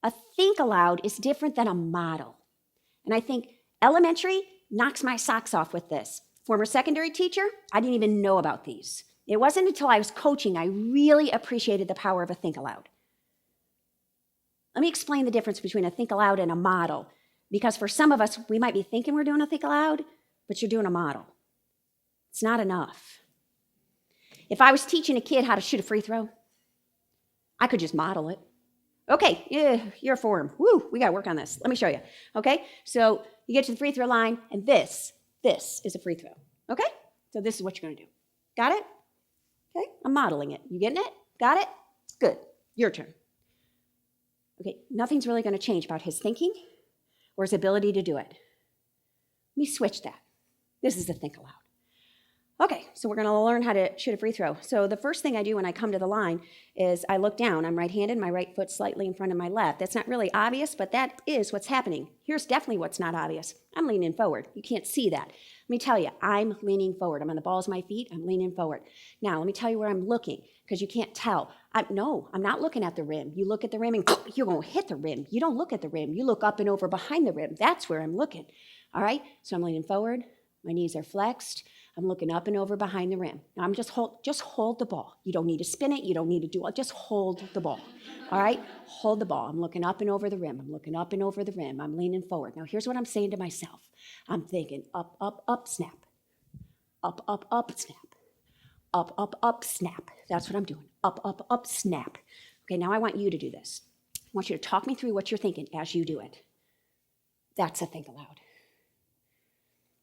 A think aloud is different than a model. And I think elementary knocks my socks off with this. Former secondary teacher, I didn't even know about these. It wasn't until I was coaching I really appreciated the power of a think aloud. Let me explain the difference between a think aloud and a model, because for some of us, we might be thinking we're doing a think aloud, but you're doing a model. It's not enough. If I was teaching a kid how to shoot a free throw, I could just model it. Okay, yeah, you're a form. Woo, we got to work on this. Let me show you. Okay, so you get to the free throw line, and this is a free throw. Okay, so this is what you're going to do. Got it? Okay, I'm modeling it. You getting it? Got it? Good. Your turn. Okay, nothing's really going to change about his thinking or his ability to do it. Let me switch that. This is a think aloud. Okay, so we're going to learn how to shoot a free throw. So the first thing I do when I come to the line is I look down. I'm right-handed, my right foot slightly in front of my left. That's not really obvious, but that is what's happening. Here's definitely what's not obvious. I'm leaning forward. You can't see that. Let me tell you, I'm leaning forward. I'm on the balls of my feet. I'm leaning forward. Now, let me tell you where I'm looking, because you can't tell. No, I'm not looking at the rim. You look at the rim and you're going to hit the rim. You don't look at the rim. You look up and over behind the rim. That's where I'm looking. All right? So I'm leaning forward. My knees are flexed. I'm looking up and over behind the rim. Now I'm just hold the ball. You don't need to spin it. You don't need to do it. Just hold the ball. All right? Hold the ball. I'm looking up and over the rim. I'm looking up and over the rim. I'm leaning forward. Now here's what I'm saying to myself. I'm thinking up, up, up, snap. Up, up, up, snap. Up, up, up, snap. That's what I'm doing. Up, up, up, snap. Okay, now I want you to do this. I want you to talk me through what you're thinking as you do it. That's a think aloud.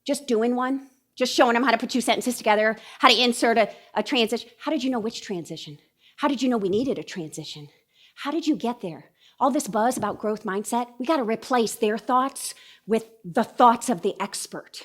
Just doing one. Just showing them how to put two sentences together, how to insert a transition. How did you know which transition? How did you know we needed a transition? How did you get there? All this buzz about growth mindset, we got to replace their thoughts with the thoughts of the expert.